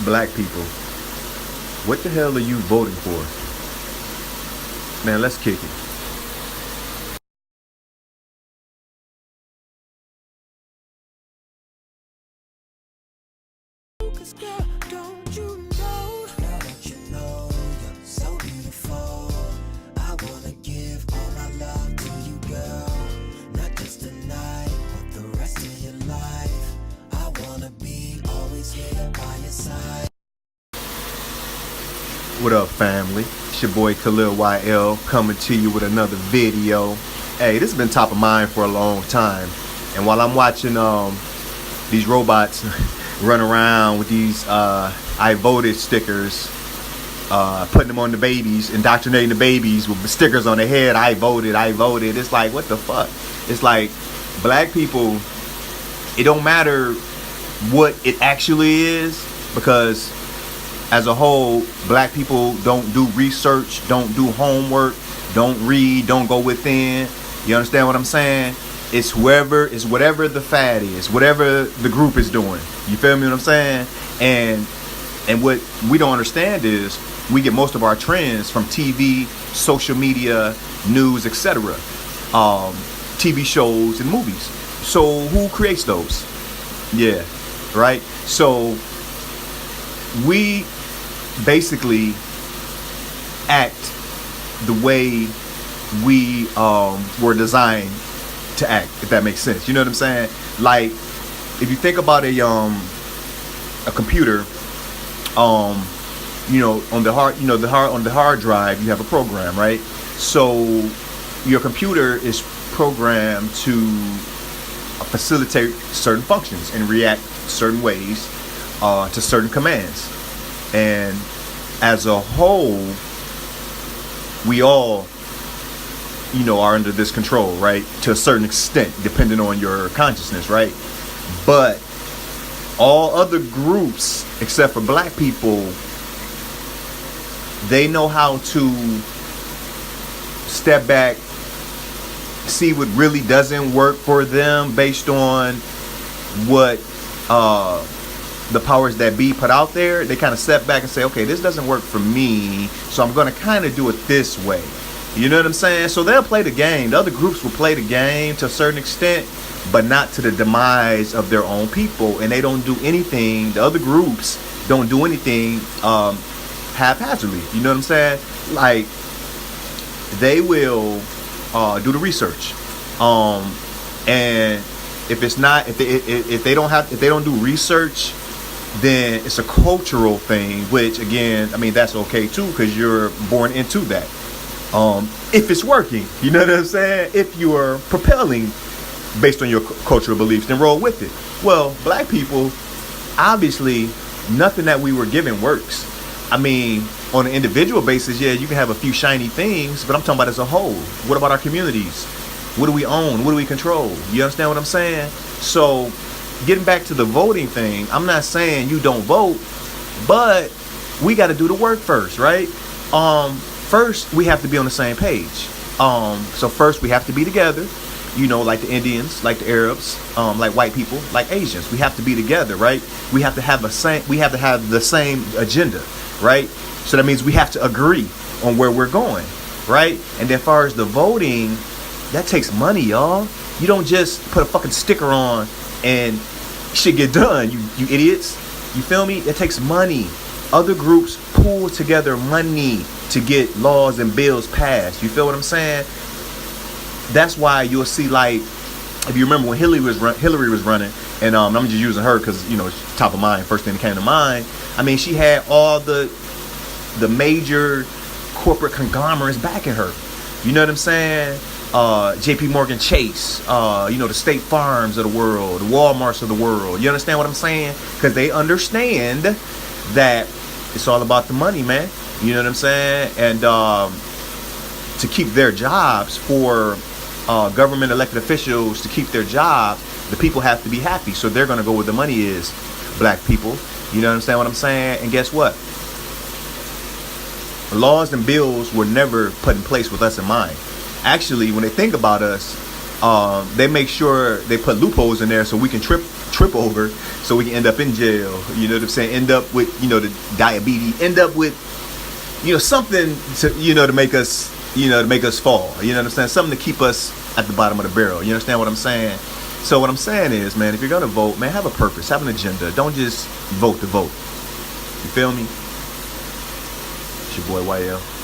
Black people, what the hell are you voting for? Man, let's kick it. Girl, don't you know? Now that you know you're so beautiful, I wanna give all my love to you, girl. Not just tonight, but the rest of your life. I wanna be always here by your side. What up, family? It's your boy Khalil YL coming to you with another video. Hey, this has been top of mind for a long time, and while I'm watching these robots run around with these I voted stickers, putting them on the babies, indoctrinating the babies with the stickers on their head, I voted. It's like, what the fuck? It's like, black people, it don't matter what it actually is, because as a whole, black people don't do research, don't do homework, don't read, don't go within. You understand what I'm saying? It's whatever the fad is, whatever the group is doing. You feel me what I'm saying? And what we don't understand is we get most of our trends from TV, social media, news, etc. TV shows and movies. So who creates those? Yeah, right? So we basically act the way we were designed to act, if that makes sense. You know what I'm saying? Like, if you think about a computer, you know, on the hard drive, you have a program, right? So your computer is programmed to facilitate certain functions and react certain ways to certain commands. And as a whole, we all, you know, are under this control, right? To a certain extent, depending on your consciousness, right? But all other groups, except for black people, they know how to step back, see what really doesn't work for them based on what the powers that be put out there. They kind of step back and say, okay, this doesn't work for me, so I'm going to kind of do it this way. You know what I'm saying? So they'll play the game. The other groups will play the game to a certain extent, but not to the demise of their own people. And they don't do anything. The other groups don't do anything haphazardly. You know what I'm saying? Like, they will do the research. And if it's not, if they don't do research, then it's a cultural thing, which again, I mean, that's okay too, because you're born into that. If it's working, you know what I'm saying? If you are propelling based on your cultural beliefs, then roll with it. Well, black people, obviously, nothing that we were given works. I mean, on an individual basis, yeah, you can have a few shiny things, but I'm talking about as a whole. What about our communities? What do we own? What do we control? You understand what I'm saying? So, getting back to the voting thing, I'm not saying you don't vote, but we got to do the work first, right? First, we have to be on the same page. So first, we have to be together. You know, like the Indians, like the Arabs, like white people, like Asians. We have to be together, right? We have to have the same agenda, right? So that means we have to agree on where we're going, right? And then as far as the voting, that takes money, y'all. You don't just put a fucking sticker on and shit get done, you idiots. You feel me? It takes money. Other groups pool together money to get laws and bills passed. You feel what I'm saying? That's why you'll see, like, if you remember when Hillary was running, and I'm just using her because, you know, it's top of mind, first thing that came to mind. I mean, she had all the major corporate conglomerates backing her. You know what I'm saying? JP Morgan Chase, you know, the State Farms of the world, the Walmarts of the world. You understand what I'm saying? Because they understand that it's all about the money, man. You know what I'm saying? And to keep their jobs, for government elected officials to keep their jobs, the people have to be happy. So they're going to go where the money is, black people. You know what I'm saying? And guess what? Laws and bills were never put in place with us in mind. Actually, when they think about us, they make sure they put loopholes in there so we can trip trip over so we can end up in jail. You know what I'm saying? End up with, the diabetes. End up with, something to, to make us, to make us fall. You know what I'm saying? Something to keep us at the bottom of the barrel. You understand what I'm saying? So what I'm saying is, man, if you're going to vote, man, have a purpose, have an agenda. Don't just vote to vote. You feel me? It's your boy YL.